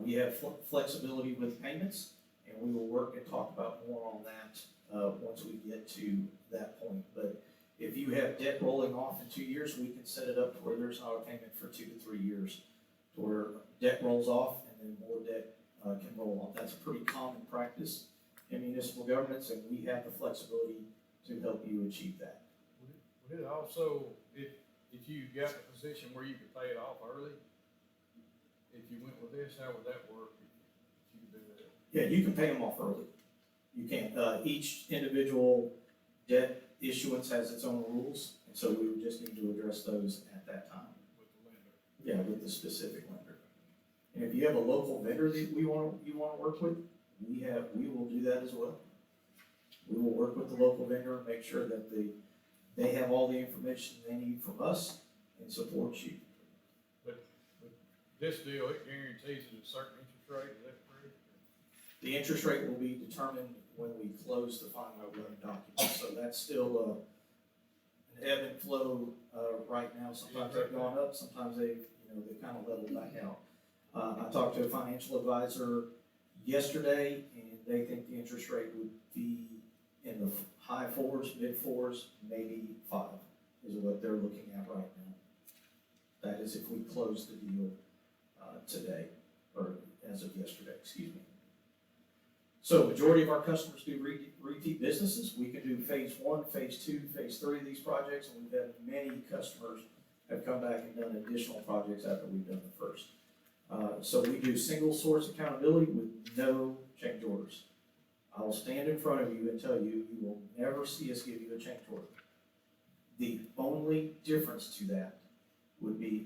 We have flexibility with payments, and we will work and talk about more on that once we get to that point. But if you have debt rolling off in 2 years, we can set it up to where there's not a payment for 2 to 3 years, to where debt rolls off and then more debt can roll on. That's a pretty common practice in municipal governments, and we have the flexibility to help you achieve that. Would it also, if you got a position where you could pay it off early, if you went with this, how would that work if you could do that? Yeah, you can pay them off early. You can. Each individual debt issuance has its own rules, and so we would just need to address those at that time. With the lender? Yeah, with the specific lender. And if you have a local vendor that you want to work with, we will do that as well. We will work with the local vendor and make sure that they have all the information they need from us and support you. But this deal, it guarantees a certain interest rate, is that correct? The interest rate will be determined when we close the final loan document, so that's still an ebb and flow right now. Sometimes they've gone up, sometimes they kind of leveled back out. I talked to a financial advisor yesterday, and they think the interest rate would be in the high 4s, mid 4s, maybe 5 is what they're looking at right now. That is if we close the deal today, or as of yesterday, excuse me. So majority of our customers do repeat businesses. We can do phase 1, phase 2, phase 3 of these projects, and we've had many customers have come back and done additional projects after we've done the first. So we do single source accountability with no change orders. I will stand in front of you and tell you, you will never see us give you a change order. The only difference to that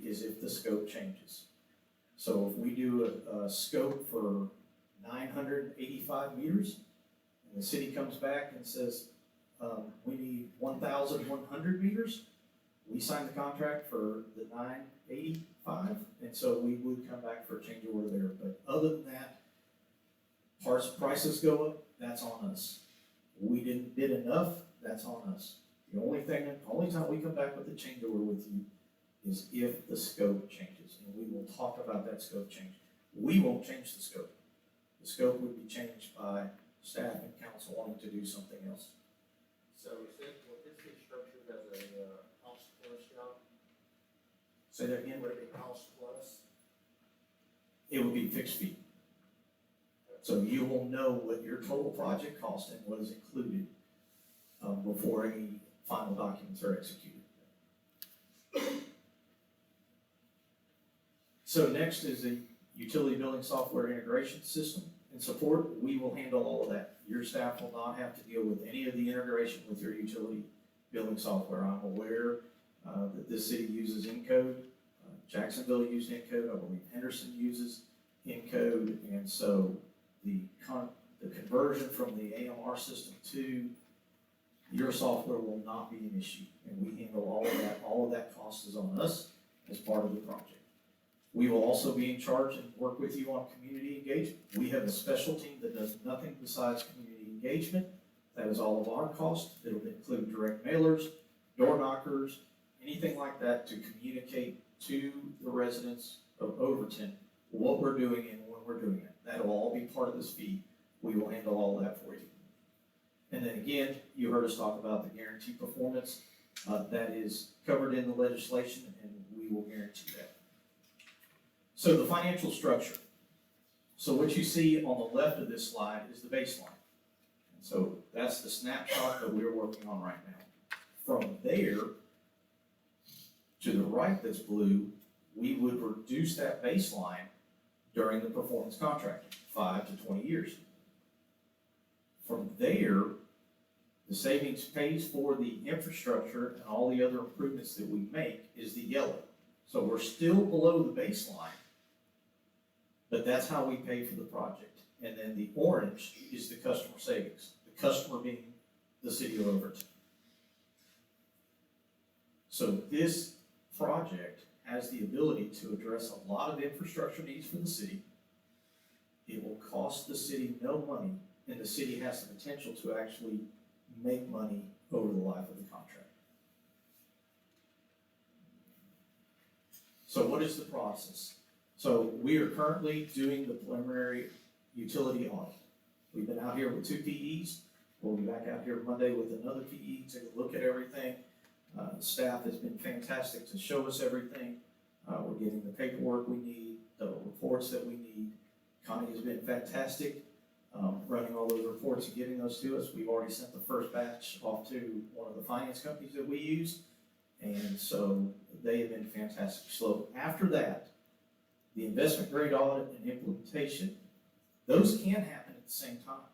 is if the scope changes. So if we do a scope for 985 meters, and the city comes back and says, we need 1,100 meters, we sign the contract for the 985, and so we would come back for a change order there. But other than that, prices go up, that's on us. We didn't bid enough, that's on us. The only time we come back with a change order with you is if the scope changes, and we will talk about that scope change. We won't change the scope. The scope would be changed by staff and council wanting to do something else. So is it, will this be structured as a cost plus job? Say that again? Would it be cost plus? It would be fixed fee. So you will know what your total project cost and what is included before any final documents are executed. So next is the utility billing software integration system and support. We will handle all of that. Your staff will not have to deal with any of the integration with your utility billing software. I'm aware that this city uses Encode. Jacksonville used Encode. I believe Henderson uses Encode. And so the conversion from the AMR system to your software will not be an issue. And we handle all of that. All of that cost is on us as part of the project. We will also be in charge and work with you on community engagement. We have a special team that does nothing besides community engagement. That is all of our cost. It'll include direct mailers, door knockers, anything like that to communicate to the residents of Overton what we're doing and when we're doing it. That'll all be part of this fee. We will handle all that for you. And then again, you heard us talk about the guaranteed performance. That is covered in the legislation, and we will guarantee that. So the financial structure. So what you see on the left of this slide is the baseline. And so that's the snapshot that we're working on right now. From there to the right that's blue, we would reduce that baseline during the performance contract, 5 to 20 years. From there, the savings pays for the infrastructure and all the other improvements that we make is the yellow. So we're still below the baseline, but that's how we pay for the project. And then the orange is the customer savings, the customer being the city of Overton. So this project has the ability to address a lot of infrastructure needs for the city. It will cost the city no money, and the city has the potential to actually make money over the life of the contract. So what is the process? So we are currently doing the preliminary utility audit. We've been out here with 2 PEs. We'll be back out here Monday with another PE, take a look at everything. The staff has been fantastic to show us everything. We're getting the paperwork we need, the reports that we need. Connie has been fantastic running all those reports and getting those to us. We've already sent the first batch off to one of the finance companies that we use. And so they have been fantastic. So after that, the investment grade audit and implementation, those can happen at the same time,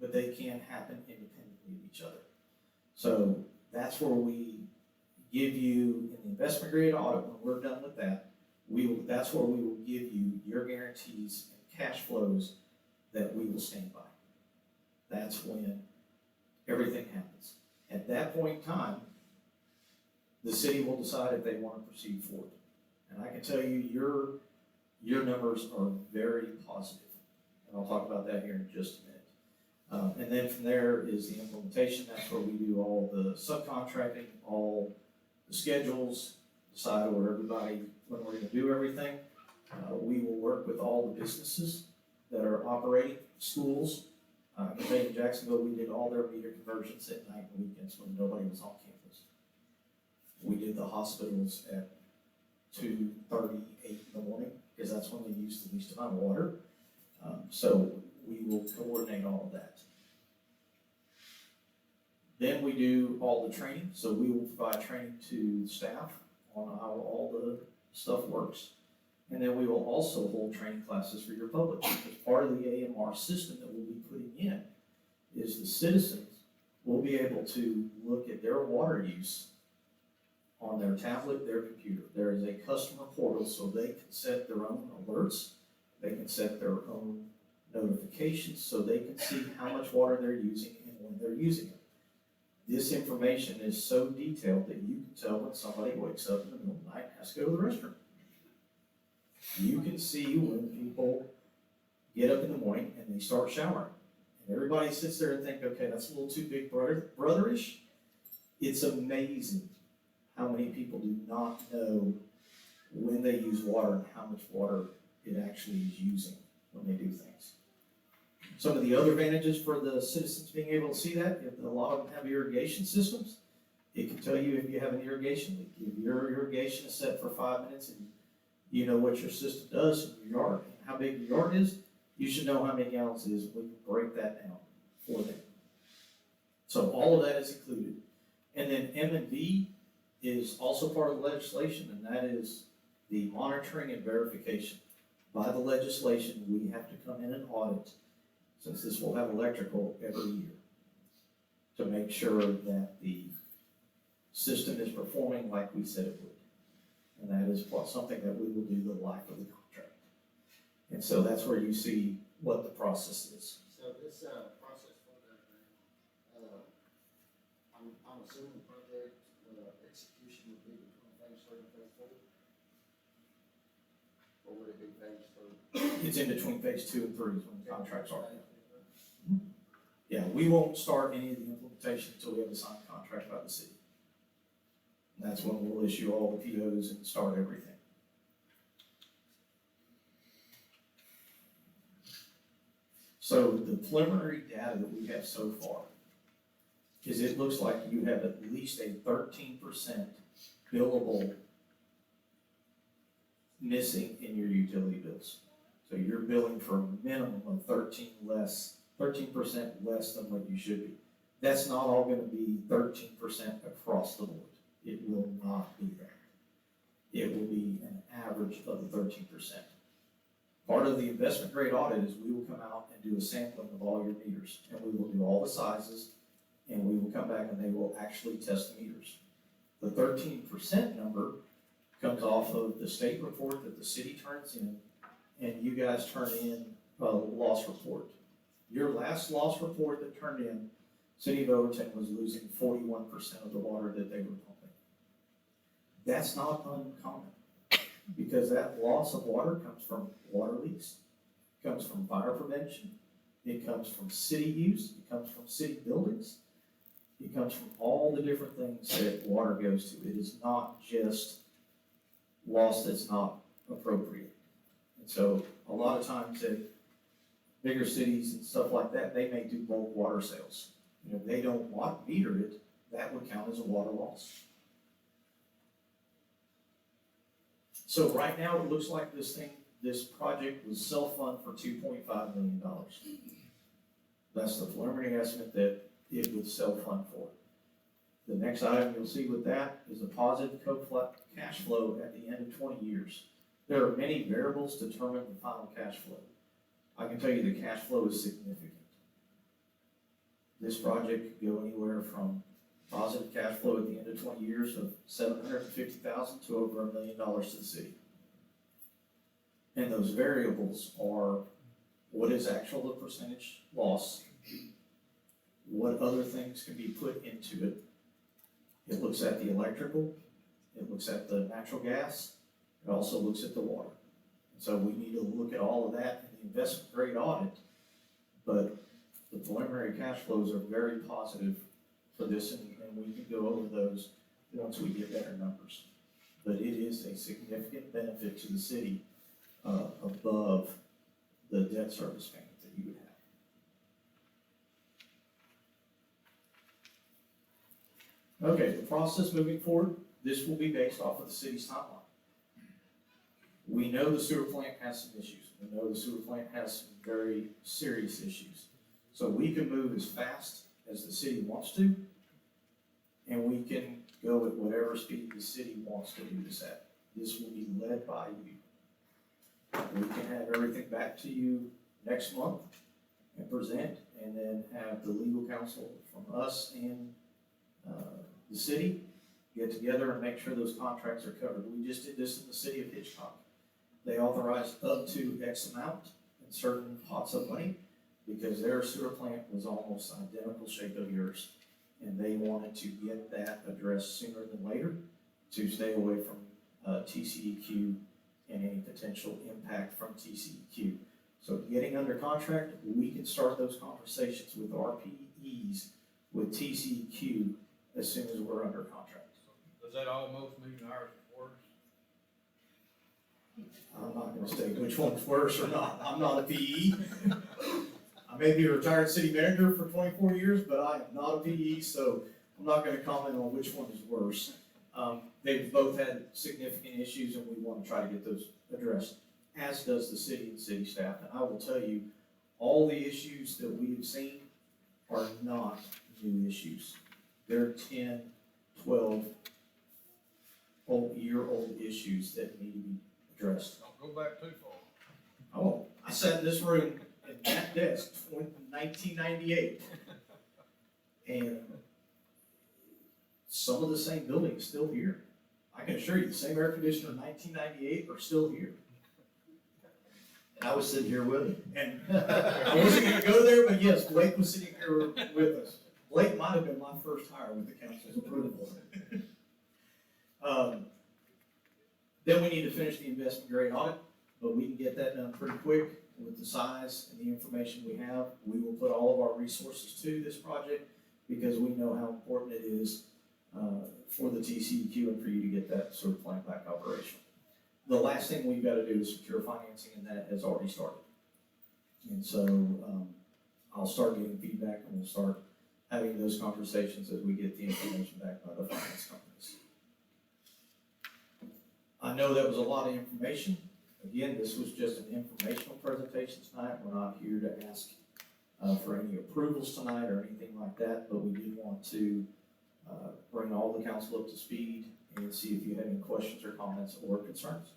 but they can happen independently of each other. So that's where we give you in the investment grade audit, when we're done with that, that's where we will give you your guarantees and cash flows that we will stand by. That's when everything happens. At that point in time, the city will decide if they want to proceed forward. And I can tell you, your numbers are very positive. And I'll talk about that here in just a minute. And then from there is the implementation. That's where we do all the subcontracting, all the schedules, decide where everybody, when we're going to do everything. We will work with all the businesses that are operating, schools. I can tell you in Jacksonville, we did all their meter conversions at night and weekends when nobody was on campus. We did the hospitals at 2:38 in the morning, because that's when they use the least amount of water. So we will coordinate all of that. Then we do all the training. So we will provide training to staff on how all the stuff works. And then we will also hold training classes for your public, because part of the AMR system that we'll be putting in is the citizens will be able to look at their water use on their tablet, their computer. There is a customer portal, so they can set their own alerts. They can set their own notifications so they can see how much water they're using and when they're using it. This information is so detailed that you can tell when somebody wakes up in the middle of the night and has to go to the restroom. You can see when people get up in the morning and they start showering. And everybody sits there and think, okay, that's a little too big brotherish. It's amazing how many people do not know when they use water and how much water it actually is using when they do things. Some of the other advantages for the citizens being able to see that, if a lot of them have irrigation systems, it can tell you if you have an irrigation leak. If your irrigation is set for 5 minutes and you know what your system does in your yard and how big your yard is, you should know how many gallons it is. We can break that down for them. So all of that is included. And then M&V is also part of the legislation, and that is the monitoring and verification. By the legislation, we have to come in and audit, since this will have electrical every year, to make sure that the system is performing like we said it would. And that is something that we will do the life of the contract. And so that's where you see what the process is. So this, process for that, I'm assuming project, execution would be between phase 3 and phase 4? Or would it be phase 3? It's in between phase 2 and 3 is when the contracts are. Yeah, we won't start any of the implementation until we have a signed contract by the city. And that's when we'll issue all the POs and start everything. So the preliminary data that we have so far is it looks like you have at least a 13% billable missing in your utility bills. So you're billing for a minimum of 13% less than what you should be. That's not all gonna be 13% across the board. It will not be that. It will be an average of the 13%. Part of the investment grade audit is we will come out and do a sampling of all your meters, and we will do all the sizes, and we will come back and they will actually test the meters. The 13% number comes off of the state report that the city turns in, and you guys turn in a loss report. Your last loss report that turned in, City of Overton was losing 41% of the water that they were pumping. That's not uncommon, because that loss of water comes from water leaks, comes from fire prevention, it comes from city use, it comes from city buildings, it comes from all the different things that water goes to. It is not just loss that's not appropriate. And so a lot of times at bigger cities and stuff like that, they may do bulk water sales. And if they don't meter it, that would count as a water loss. So right now, it looks like this project was self-fund for $2.5 million. That's the preliminary estimate that it would self-fund for. The next item you'll see with that is a positive cash flow at the end of 20 years. There are many variables to determine the final cash flow. I can tell you the cash flow is significant. This project could go anywhere from positive cash flow at the end of 20 years of $750,000 to over $1 million to the city. And those variables are what is actual the percentage loss, what other things can be put into it. It looks at the electrical, it looks at the natural gas, it also looks at the water. And so we need to look at all of that in the investment grade audit, but the preliminary cash flows are very positive for this, and we can go over those once we get better numbers. But it is a significant benefit to the city above the debt service payment that you would have. Okay, the process moving forward, this will be based off of the city's timeline. We know the sewer plant has some issues. We know the sewer plant has some very serious issues. So we can move as fast as the city wants to, and we can go at whatever speed the city wants to do this at. This will be led by you. We can have everything back to you next month and present, and then have the legal counsel from us and the city get together and make sure those contracts are covered. We just did this in the city of Hitchcock. They authorized up to X amount, and certain pots of money because their sewer plant was almost identical shape of yours. And they wanted to get that addressed sooner than later to stay away from TCEQ and any potential impact from TCEQ. So getting under contract, we can start those conversations with RPEs with TCEQ as soon as we're under contract. Does that almost mean ours is worse? I'm not gonna say which one's worse or not. I'm not a PE. I may be a retired city manager for 24 years, but I am not a PE, so I'm not gonna comment on which one is worse. They've both had significant issues and we wanna try to get those addressed, as does the city and city staff. And I will tell you, all the issues that we have seen are not new issues. They're 10, 12 year-old issues that need to be addressed. Don't go back too far. Oh, I sat in this room at that desk in 1998. And some of the same buildings still here. I can assure you, the same air conditioner in 1998 are still here. And I was sitting here with him. And I wasn't gonna go there, but yes, Blake was sitting here with us. Blake might have been my first hire with the council's approval. Then we need to finish the investment grade audit, but we can get that done pretty quick with the size and the information we have. We will put all of our resources to this project because we know how important it is for the TCEQ and for you to get that sewer plant back operational. The last thing we've got to do is secure financing, and that has already started. And so I'll start getting feedback and we'll start having those conversations as we get the information back by the finance companies. I know that was a lot of information. Again, this was just an informational presentation tonight. We're not here to ask for any approvals tonight or anything like that, but we did want to bring all the council up to speed and see if you had any questions or comments or concerns.